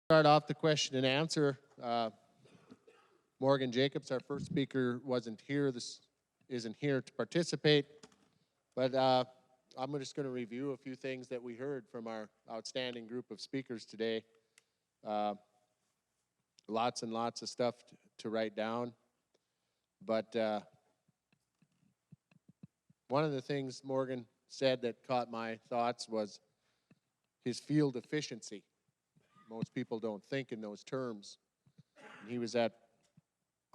Start off the question and answer. Morgan Jacobs, our first speaker, wasn't here. This isn't here to participate, but I'm just going to review a few things that we heard from our outstanding group of speakers today. Lots and lots of stuff to write down, but one of the things Morgan said that caught my thoughts was his field efficiency. Most people don't think in those terms. And he was at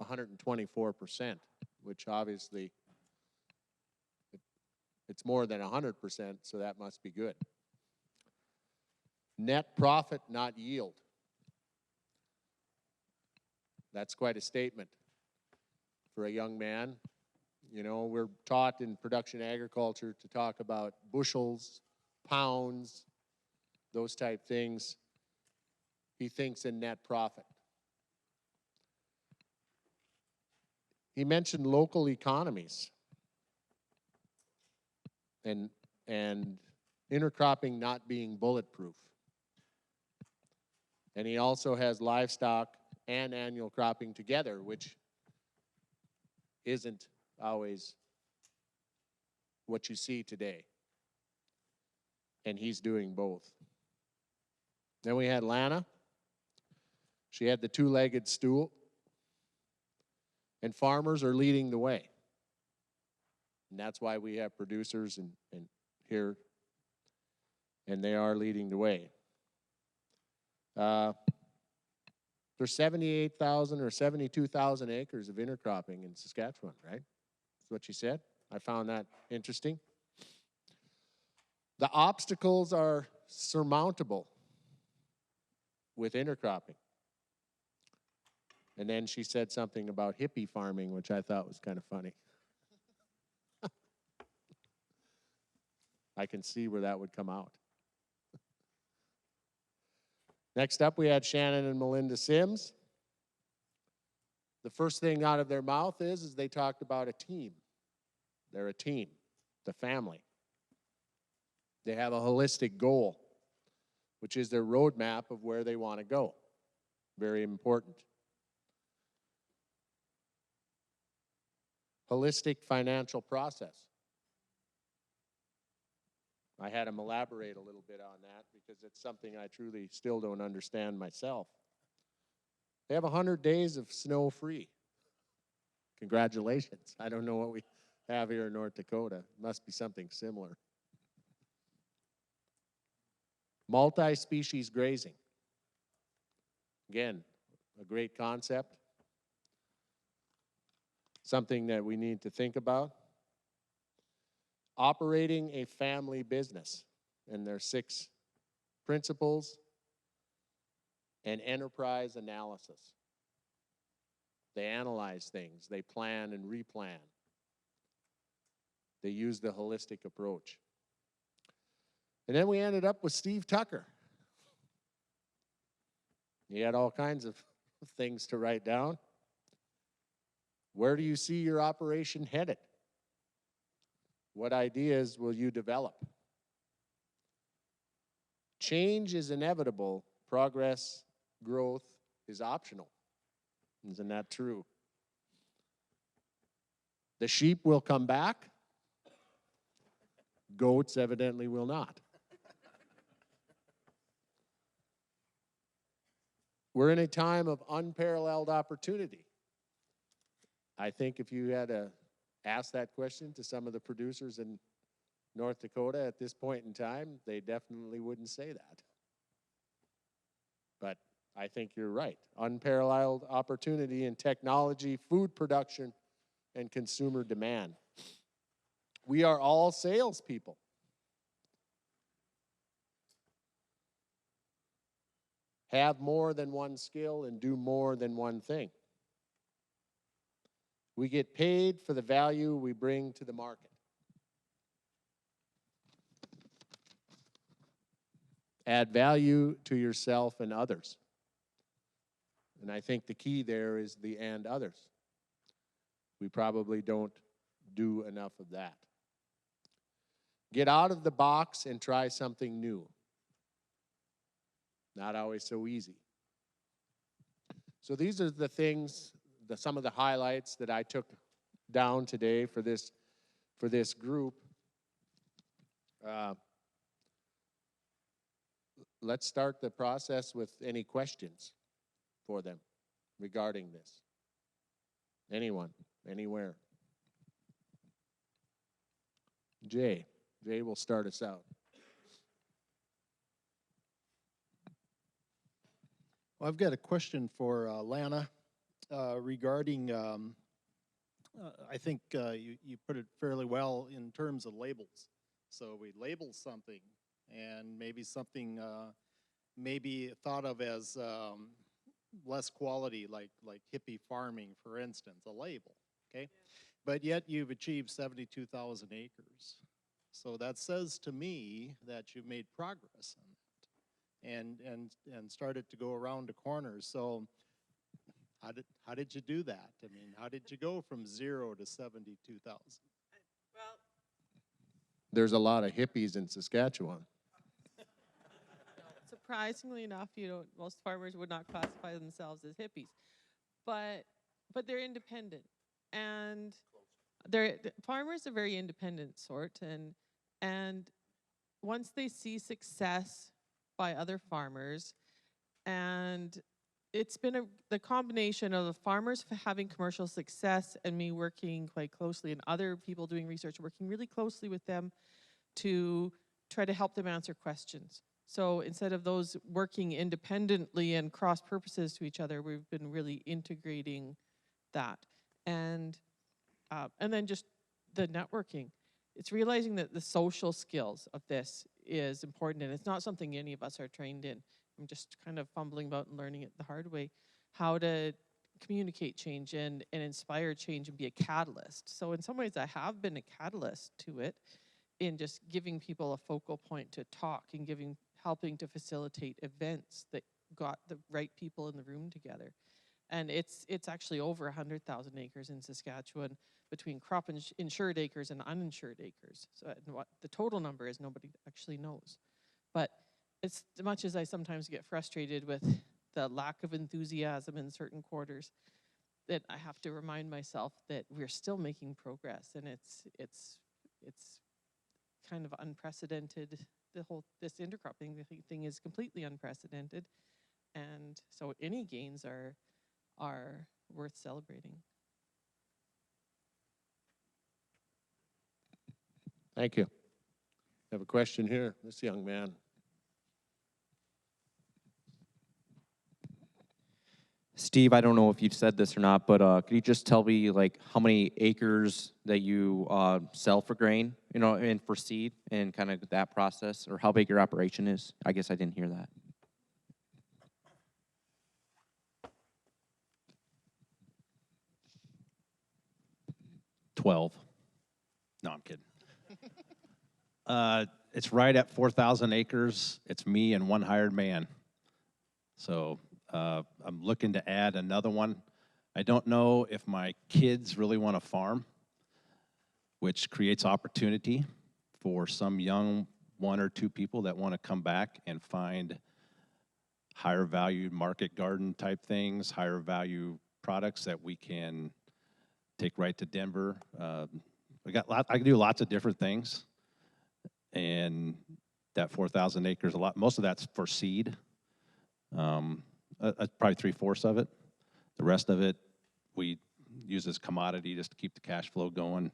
124%, which obviously it's more than 100%, so that must be good. Net profit, not yield. That's quite a statement for a young man. You know, we're taught in production agriculture to talk about bushels, pounds, those type things. He thinks in net profit. He mentioned local economies and intercropping not being bulletproof. And he also has livestock and annual cropping together, which isn't always what you see today. And he's doing both. Then we had Lana. She had the two-legged stool. And farmers are leading the way. And that's why we have producers and here, and they are leading the way. There's 78,000 or 72,000 acres of intercropping in Saskatchewan, right? That's what she said. I found that interesting. The obstacles are surmountable with intercropping. And then she said something about hippie farming, which I thought was kind of funny. I can see where that would come out. Next up, we had Shannon and Melinda Sims. The first thing out of their mouth is they talked about a team. They're a team, the family. They have a holistic goal, which is their roadmap of where they want to go. Very important. Holistic financial process. I had him elaborate a little bit on that because it's something I truly still don't understand myself. They have 100 days of snow-free. Congratulations. I don't know what we have here in North Dakota. It must be something similar. Multi-species grazing. Again, a great concept. Something that we need to think about. Operating a family business, and there's 6 principles and enterprise analysis. They analyze things, they plan and replan. They use the holistic approach. And then we ended up with Steve Tucker. He had all kinds of things to write down. Where do you see your operation headed? What ideas will you develop? Change is inevitable. Progress, growth is optional. Isn't that true? The sheep will come back. Goats evidently will not. We're in a time of unparalleled opportunity. I think if you had to ask that question to some of the producers in North Dakota at this point in time, they definitely wouldn't say that. But I think you're right. Unparalleled opportunity in technology, food production, and consumer demand. We are all salespeople. Have more than one skill and do more than one thing. We get paid for the value we bring to the market. Add value to yourself and others. And I think the key there is the and others. We probably don't do enough of that. Get out of the box and try something new. Not always so easy. So these are the things, some of the highlights that I took down today for this group. Let's start the process with any questions for them regarding this. Anyone, anywhere. Jay will start us out. Well, I've got a question for Lana regarding, I think you put it fairly well in terms of labels. So we label something, and maybe something maybe thought of as less quality, like hippie farming, for instance, a label, okay? Yeah. But yet you've achieved 72,000 acres. So that says to me that you've made progress on that and started to go around the corners. So how did you do that? I mean, how did you go from 0 to 72,000? Well, there's a lot of hippies in Saskatchewan. surprisingly enough, most farmers would not classify themselves as hippies, but they're independent, and farmers are very independent sort, and once they see success by other farmers, and it's been the combination of the farmers having commercial success and me working quite closely, and other people doing research, working really closely with them to try to help them answer questions. So instead of those working independently and cross purposes to each other, we've been really integrating that. And then just the networking. It's realizing that the social skills of this is important, and it's not something any of us are trained in. I'm just kind of fumbling about and learning it the hard way, how to communicate change and inspire change and be a catalyst. So in some ways I have been a catalyst to it in just giving people a focal point to talk and helping to facilitate events that got the right people in the room together. And it's actually over 100,000 acres in Saskatchewan between crop insured acres and uninsured acres. So what the total number is, nobody actually knows. But as much as I sometimes get frustrated with the lack of enthusiasm in certain quarters, that I have to remind myself that we're still making progress, and it's kind of unprecedented. This intercropping thing is completely unprecedented, and so any gains are worth celebrating. Thank you. I have a question here, this young man. Steve, I don't know if you've said this or not, but could you just tell me like how many acres that you sell for grain, and for seed, and kind of that process, or how big your operation is? I guess I didn't hear that. $12. No, I'm kidding. It's right at 4,000 acres. It's me and one hired man. So I'm looking to add another one. I don't know if my kids really want to farm, which creates opportunity for some young 1 or 2 people that want to come back and find higher value market garden type things, higher value products that we can take right to Denver. I can do lots of different things, and that 4,000 acres, most of that's for seed. Probably 3/4 of it. The rest of it we use as commodity just to keep the cash flow going,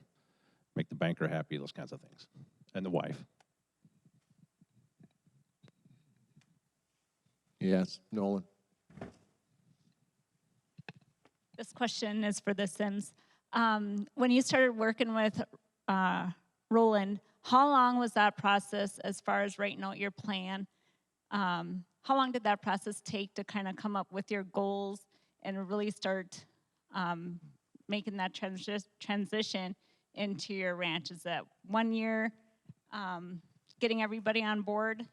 make the banker happy, those kinds of things, and the wife. Yes, Nolan. This question is for the Sims. When you started working with Roland, how long was that process as far as writing out your plan? How long did that process take to kind of come up with your goals and really start making that transition into your ranch? Is that 1 year, getting everybody on board?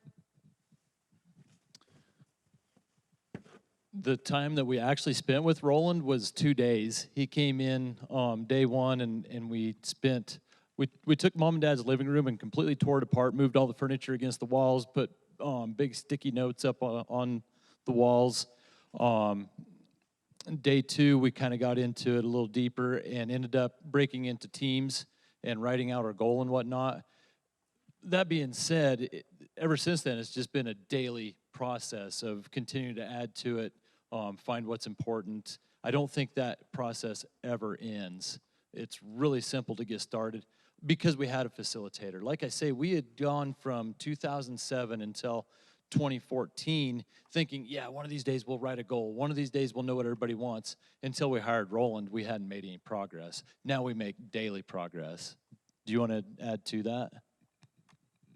The time that we actually spent with Roland was 2 days. He came in day one, and we took Mom and Dad's living room and completely tore it apart, moved all the furniture against the walls, put big sticky notes up on the walls, Day 2, we kind of got into it a little deeper and ended up breaking into teams and writing out our goal and whatnot. That being said, ever since then, it's just been a daily process of continuing to add to it, find what's important. I don't think that process ever ends. It's really simple to get started because we had a facilitator. Like I say, we had gone from 2007 until 2014 thinking, yeah, one of these days we'll write a goal. One of these days we'll know what everybody wants. Until we hired Roland, we hadn't made any progress. Now we make daily progress. Do you want to add to that?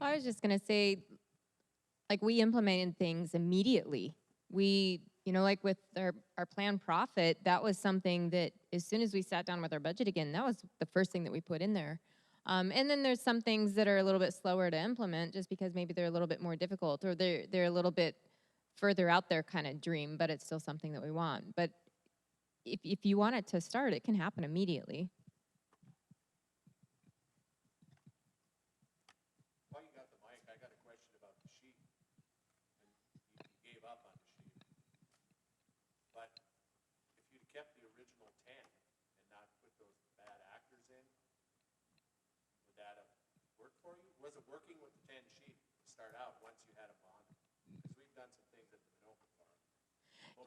I was just going to say, like, we implemented things immediately. We, like with our planned profit, that was something that as soon as we sat down with our budget again, that was the first thing that we put in there. And then there's some things that are a little bit slower to implement just because maybe they're a little bit more difficult or they're a little bit further out there kind of dream, but it's still something that we want. But if you want it to start, it can happen immediately. While you got the mic, I got a question about the sheet. And you gave up on the sheet. But if you'd kept the original 10 and not put those bad actors in, would that have worked for you? Was it working with the 10 sheet to start out once you had a bond? Because we've done some things at the Minocqua farm.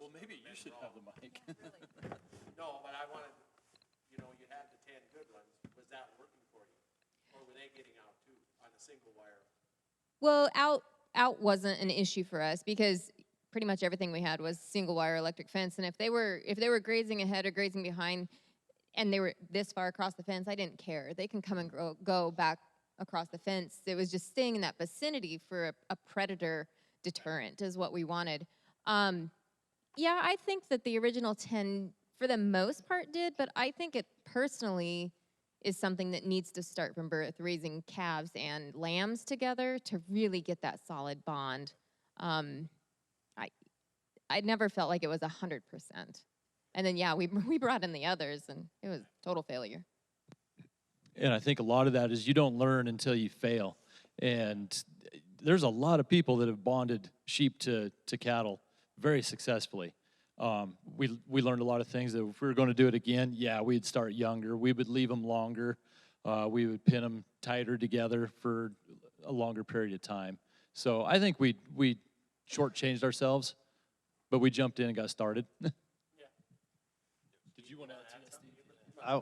Well, maybe you should have the mic. No, but I wanted, you had the 10 good ones. Was that working for you? Or were they getting out too on a single wire? Well, out wasn't an issue for us because pretty much everything we had was single wire electric fence. And if they were grazing ahead or grazing behind and they were this far across the fence, I didn't care. They can come and go back across the fence. It was just staying in that vicinity for a predator deterrent is what we wanted. Yeah, I think that the original 10, for the most part, did, but I think it personally is something that needs to start from birth, raising calves and lambs together to really get that solid bond. I never felt like it was 100%. And then, yeah, we brought in the others, and it was total failure. And I think a lot of that is you don't learn until you fail. And there's a lot of people that have bonded sheep to cattle very successfully. We learned a lot of things that if we were going to do it again, yeah, we'd start younger. We would leave them longer. We would pin them tighter together for a longer period of time. So I think we shortchanged ourselves, but we jumped in and got started. Yeah. Did you want to add to that, Steve?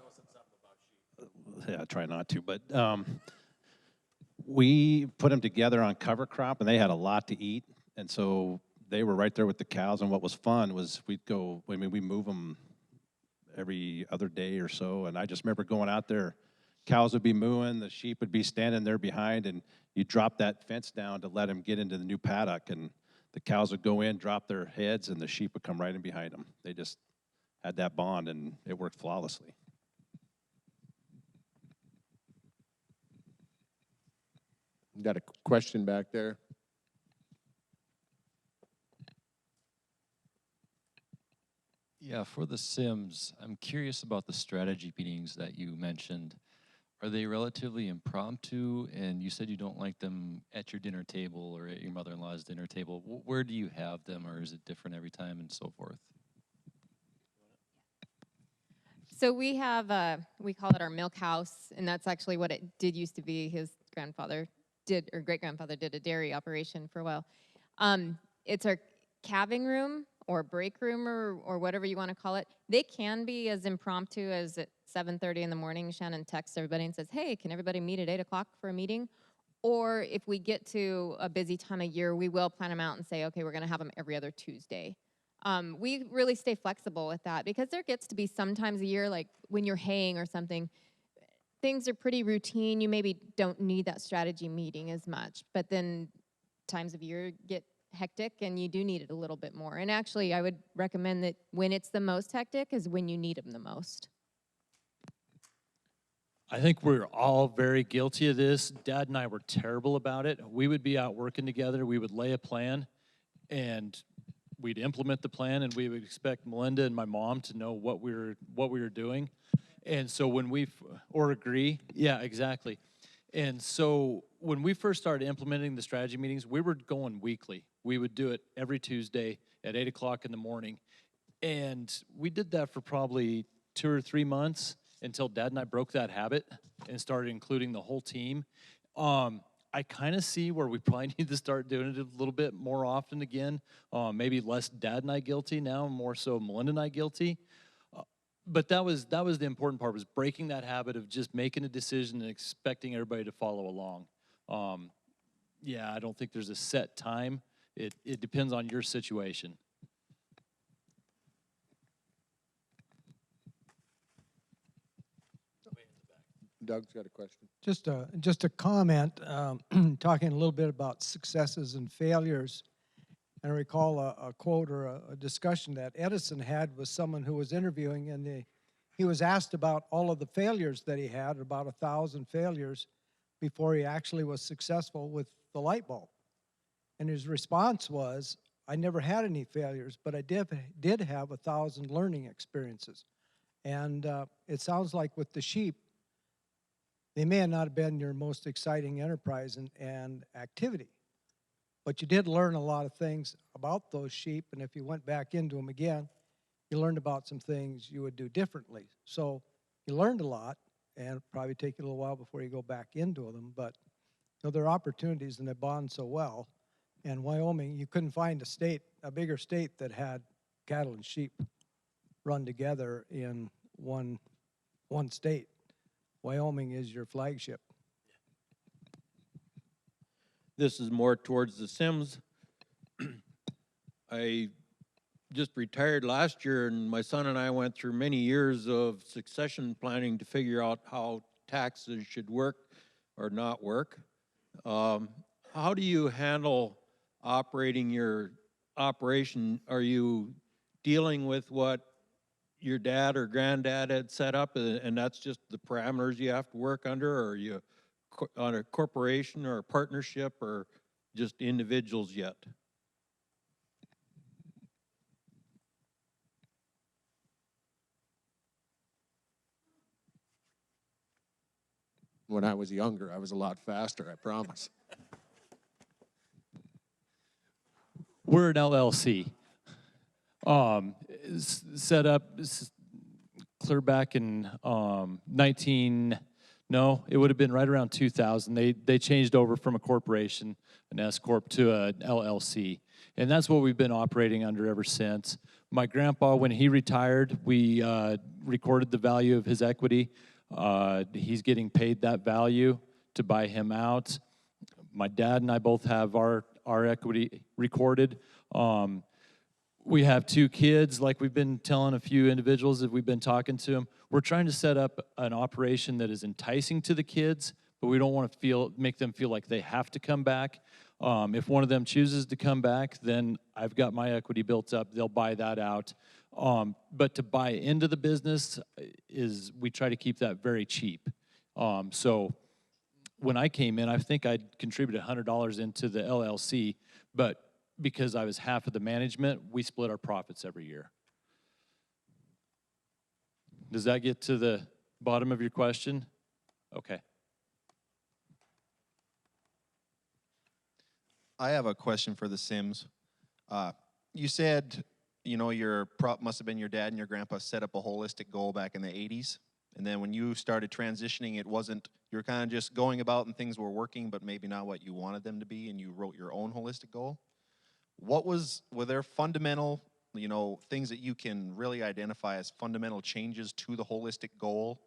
Yeah, I try not to, but we put them together on cover crop, and they had a lot to eat, and so they were right there with the cows. And what was fun was we move them every other day or so, and I just remember going out there. Cows would be mooing, the sheep would be standing there behind, and you drop that fence down to let them get into the new paddock, and the cows would go in, drop their heads, and the sheep would come right in behind them. They just had that bond, and it worked flawlessly. Got a question back there. Yeah, for the Sims, I'm curious about the strategy meetings that you mentioned. Are they relatively impromptu? And you said you don't like them at your dinner table or at your mother-in-law's dinner table. Where do you have them, or is it different every time and so forth? So we have, we call it our milk house, and that's actually what it did used to be. His grandfather did, or great-grandfather did a dairy operation for a while. It's our calving room or break room or whatever you want to call it. They can be as impromptu as at 7:30 in the morning. Shannon texts everybody and says, hey, can everybody meet at 8 o'clock for a meeting? Or if we get to a busy time of year, we will plan them out and say, okay, we're going to have them every other Tuesday. We really stay flexible with that because there gets to be sometimes a year, like when you're haying or something, things are pretty routine. You maybe don't need that strategy meeting as much, but then times of year get hectic and you do need it a little bit more. And actually, I would recommend that when it's the most hectic is when you need them the most. I think we're all very guilty of this. Dad and I were terrible about it. We would be out working together. We would lay a plan, and we'd implement the plan, and we would expect Melinda and my mom to know what we were doing. And so when or agree, yeah, exactly. And so when we first started implementing the strategy meetings, we were going weekly. We would do it every Tuesday at 8 o'clock in the morning. And we did that for probably 2 or 3 months until Dad and I broke that habit and started including the whole team. I kind of see where we probably need to start doing it a little bit more often again. Maybe less Dad and I guilty now, more so Melinda and I guilty. But that was the important part, was breaking that habit of just making a decision and expecting everybody to follow along. Yeah, I don't think there's a set time. It depends on your situation. Doug's got a question. Just a comment, talking a little bit about successes and failures. And I recall a quote or a discussion that Edison had with someone who was interviewing, and he was asked about all of the failures that he had, about 1,000 failures, before he actually was successful with the light bulb. And his response was, I never had any failures, but I did have 1,000 learning experiences. And it sounds like with the sheep, they may not have been your most exciting enterprise and activity, but you did learn a lot of things about those sheep, and if you went back into them again, you learned about some things you would do differently. So you learned a lot, and it'll probably take you a little while before you go back into them, but you know, there are opportunities, and they bond so well. And Wyoming, you couldn't find a bigger state that had cattle and sheep run together in one state. Wyoming is your flagship. This is more towards the Sims. I just retired last year, and my son and I went through many years of succession planning to figure out how taxes should work or not work. How do you handle operating your operation? Are you dealing with what your dad or granddad had set up, and that's just the parameters you have to work under, or are you on a corporation or a partnership, or just individuals yet? When I was younger, I was a lot faster, I promise. We're an LLC. Set up clear back in it would have been right around 2000. They changed over from a corporation, an S Corp, to an LLC. And that's what we've been operating under ever since. My grandpa, when he retired, we recorded the value of his equity. He's getting paid that value to buy him out. My dad and I both have our equity recorded. We have 2 kids, like we've been telling a few individuals that we've been talking to them. We're trying to set up an operation that is enticing to the kids, but we don't want to make them feel like they have to come back. If one of them chooses to come back, then I've got my equity built up. They'll buy that out. But to buy into the business we try to keep that very cheap. So when I came in, I think I'd contributed $100 into the LLC, but because I was half of the management, we split our profits every year. Does that get to the bottom of your question? Okay. I have a question for the Sims. You said, you know, your prop must have been your dad and your grandpa set up a holistic goal back in the 80s. And then when you started transitioning, you were kind of just going about and things were working, but maybe not what you wanted them to be, and you wrote your own holistic goal. Were there fundamental, you know, things that you can really identify as fundamental changes to the holistic goal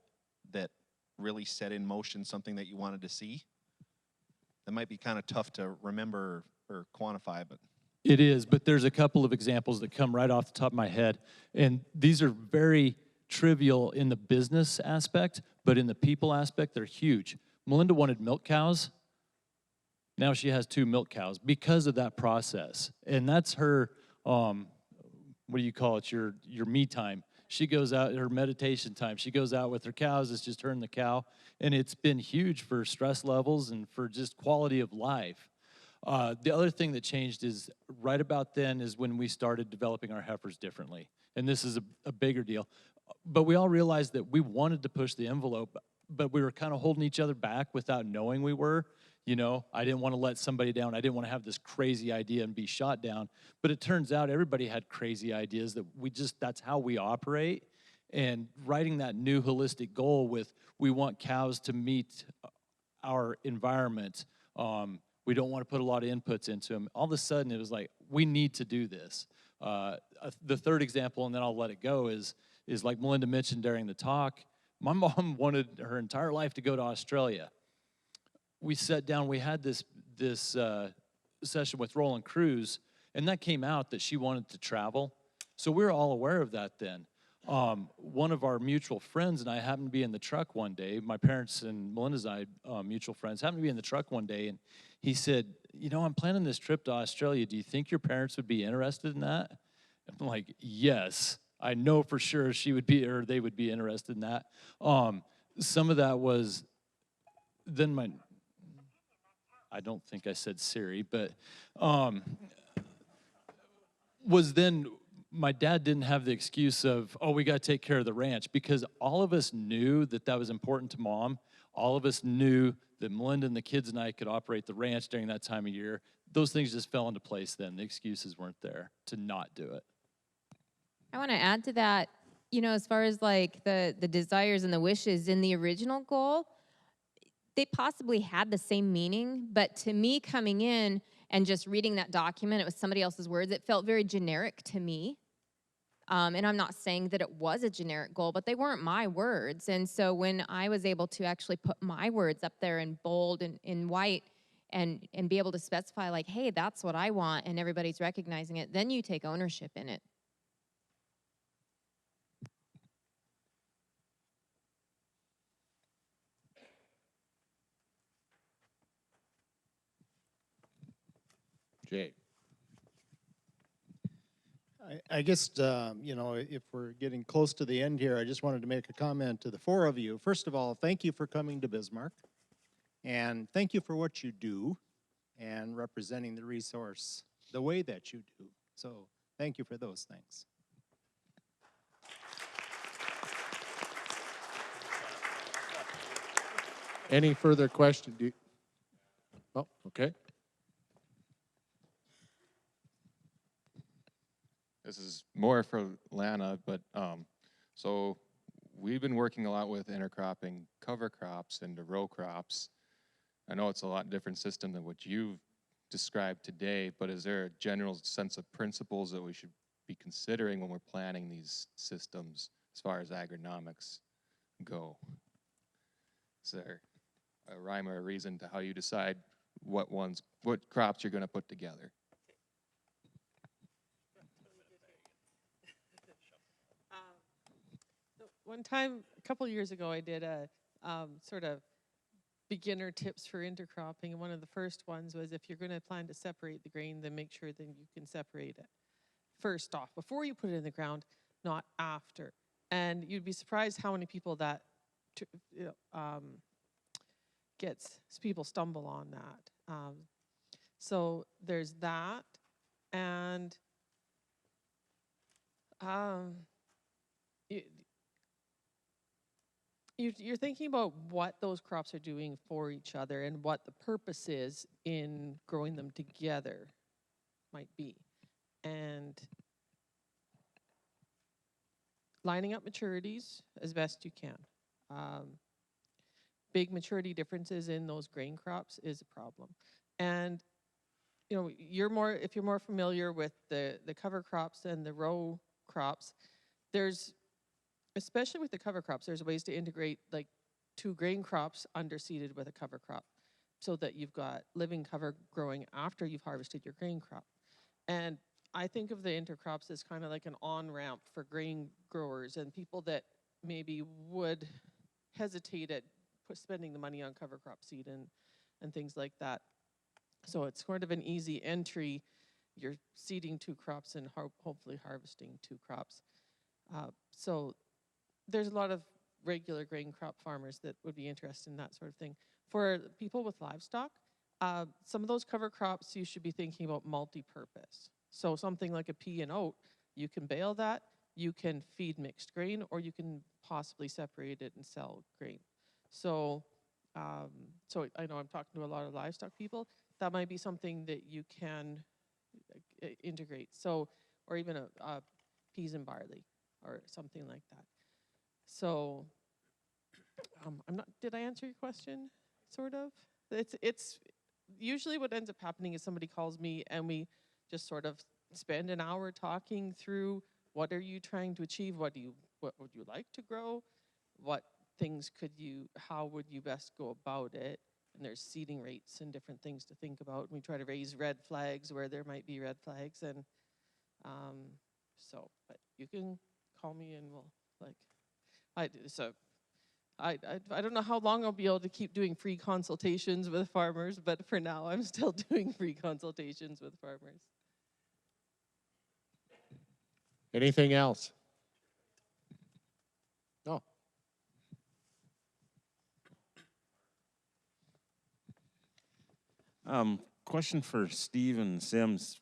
that really set in motion something that you wanted to see? That might be kind of tough to remember or quantify, but. It is, but there's a couple of examples that come right off the top of my head. And these are very trivial in the business aspect, but in the people aspect, they're huge. Melinda wanted milk cows. Now she has 2 milk cows because of that process. And that's her, what do you call it, your me time. She goes out, her meditation time. She goes out with her cows. It's just her and the cow. And it's been huge for stress levels and for just quality of life. The other thing that changed is right about then is when we started developing our heifers differently. And this is a bigger deal. But we all realized that we wanted to push the envelope, but we were kind of holding each other back without knowing we were. You know, I didn't want to let somebody down. I didn't want to have this crazy idea and be shot down. But it turns out everybody had crazy ideas that that's how we operate. And writing that new holistic goal with, we want cows to meet our environment. We don't want to put a lot of inputs into them. All of a sudden, it was like, we need to do this. The third example, and then I'll let it go, is like Melinda mentioned during the talk. My mom wanted her entire life to go to Australia. We sat down, we had this session with Roland Cruz, and that came out that she wanted to travel. So we were all aware of that then. One of our mutual friends and I happened to be in the truck one day. My parents and Melinda's and I, mutual friends, happened to be in the truck one day, and he said, you know, I'm planning this trip to Australia. Do you think your parents would be interested in that? I'm like, yes, I know for sure they would be interested in that. Some of that was then I don't think I said Siri, but was then my dad didn't have the excuse of, oh, we got to take care of the ranch, because all of us knew that was important to Mom. All of us knew that Melinda and the kids and I could operate the ranch during that time of year. Those things just fell into place then. The excuses weren't there to not do it. I want to add to that, you know, as far as like the desires and the wishes in the original goal, they possibly had the same meaning, but to me coming in and just reading that document, it was somebody else's words, it felt very generic to me. And I'm not saying that it was a generic goal, but they weren't my words. And so when I was able to actually put my words up there in bold and in white and be able to specify like, hey, that's what I want, and everybody's recognizing it, then you take ownership in it. Jay. I guess, you know, if we're getting close to the end here, I just wanted to make a comment to the four of you. First of all, thank you for coming to Bismarck. And thank you for what you do and representing the resource the way that you do. So thank you for those things. Any further questions? Oh, okay. This is more for Lana, but so we've been working a lot with intercropping cover crops into row crops. I know it's a lot different system than what you've described today, but is there a general sense of principles that we should be considering when we're planning these systems as far as agronomics go? Is there a rhyme or a reason to how you decide what crops you're going to put together? One time, a couple years ago, I did a sort of beginner tips for intercropping, and one of the first ones was, if you're going to plan to separate the grain, then make sure that you can separate it first off, before you put it in the ground, not after. And you'd be surprised how many people that people stumble on that. So there's that, and you're thinking about what those crops are doing for each other and what the purpose is in growing them together might be. And lining up maturities as best you can. Big maturity differences in those grain crops is a problem. And you know, if you're more familiar with the cover crops and the row crops, especially with the cover crops, there's ways to integrate like 2 grain crops underseeded with a cover crop so that you've got living cover growing after you've harvested your grain crop. And I think of the intercrops as kind of like an on-ramp for grain growers and people that maybe would hesitate at spending the money on cover crop seed and things like that. So it's sort of an easy entry. You're seeding 2 crops and hopefully harvesting 2 crops. So there's a lot of regular grain crop farmers that would be interested in that sort of thing. For people with livestock, some of those cover crops you should be thinking about multi-purpose. So something like a pea and oat, you can bale that, you can feed mixed grain, or you can possibly separate it and sell grain. So So I know I'm talking to a lot of livestock people. That might be something that you can integrate. So, or even a peas and barley or something like that. So, I'm not. Did I answer your question? Sort of. It's usually what ends up happening is somebody calls me and we just sort of spend an hour talking through what are you trying to achieve, what would you like to grow, what things how would you best go about it, and there's seeding rates and different things to think about. And we try to raise red flags where there might be red flags, and but you can call me and we'll I don't know how long I'll be able to keep doing free consultations with farmers, but for now I'm still doing free consultations with farmers. Anything else? No. Question for Steven Sims.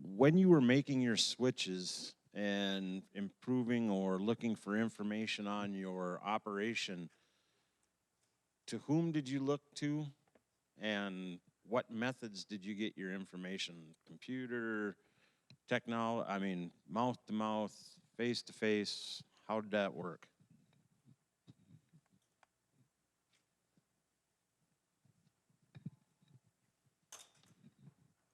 When you were making your switches and improving or looking for information on your operation, to whom did you look to, and what methods did you get your information? Computer, technology, I mean, mouth to mouth, face to face, how did that work?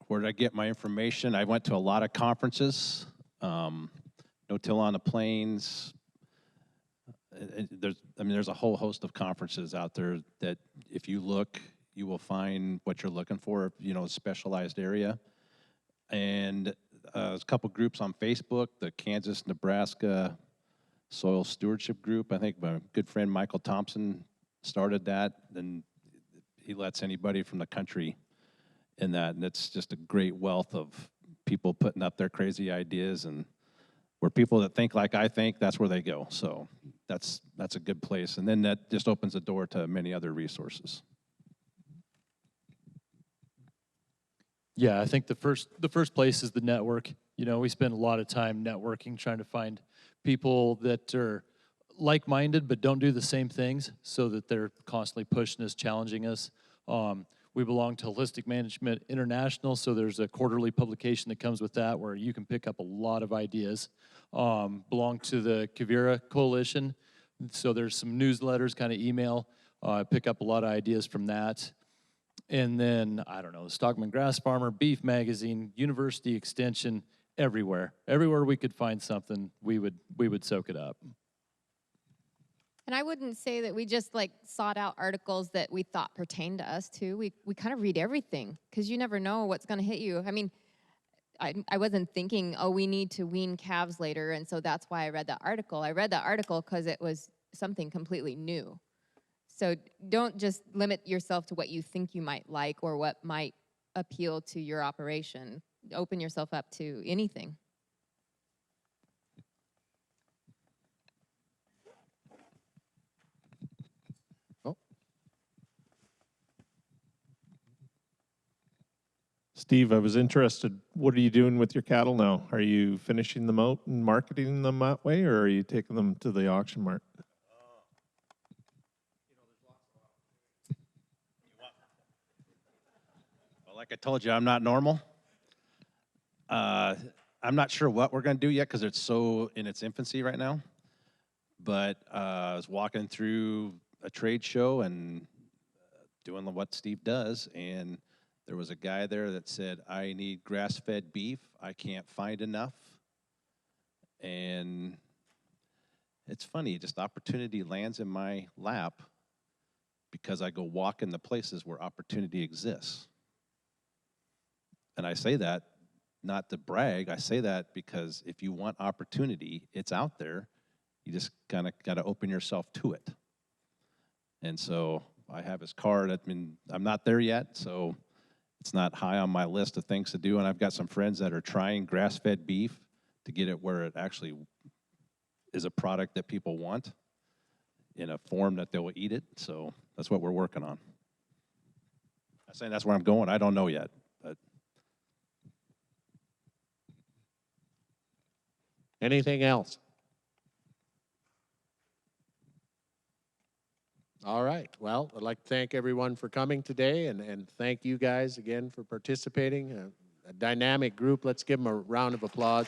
Where did I get my information? I went to a lot of conferences, No Till on the Plains. There's a whole host of conferences out there that if you look, you will find what you're looking for, specialized area. And there's a couple groups on Facebook, the Kansas-Nebraska Soil Stewardship Group. I think my good friend Michael Thompson started that, and he lets anybody from the country in that, and it's just a great wealth of people putting up their crazy ideas, and where people that think like I think, that's where they go. So that's a good place, and then that just opens the door to many other resources. Yeah, I think the first place is the network. We spend a lot of time networking, trying to find people that are like-minded but don't do the same things, so that they're constantly pushing us, challenging us. We belong to Holistic Management International, so there's a quarterly publication that comes with that where you can pick up a lot of ideas. Belong to the Quivira Coalition, so there's some newsletters, kind of email. Pick up a lot of ideas from that. And then, I don't know, Stockman Grass Farmer, Beef Magazine, University Extension, everywhere. Everywhere we could find something, we would soak it up. And I wouldn't say that we just sought out articles that we thought pertained to us too. We kind of read everything, because you never know what's going to hit you. I mean, I wasn't thinking, oh, we need to wean calves later, and so that's why I read that article. I read that article because it was something completely new. So don't just limit yourself to what you think you might like or what might appeal to your operation. Open yourself up to anything. Steve, I was interested, what are you doing with your cattle now? Are you finishing them out and marketing them that way, or are you taking them to the auction mart? Well, like I told you, I'm not normal. I'm not sure what we're going to do yet, because it's so in its infancy right now. But I was walking through a trade show and doing what Steve does, and there was a guy there that said, I need grass-fed beef. I can't find enough. And it's funny, just opportunity lands in my lap because I go walk in the places where opportunity exists. And I say that not to brag. I say that because if you want opportunity, it's out there. You just kind of got to open yourself to it. And so I have his card. I'm not there yet, so it's not high on my list of things to do, and I've got some friends that are trying grass-fed beef to get it where it actually is a product that people want in a form that they will eat it, so that's what we're working on. I'm saying that's where I'm going. I don't know yet, but. Anything else? All right. Well, I'd like to thank everyone for coming today and thank you guys again for participating. A dynamic group. Let's give them a round of applause.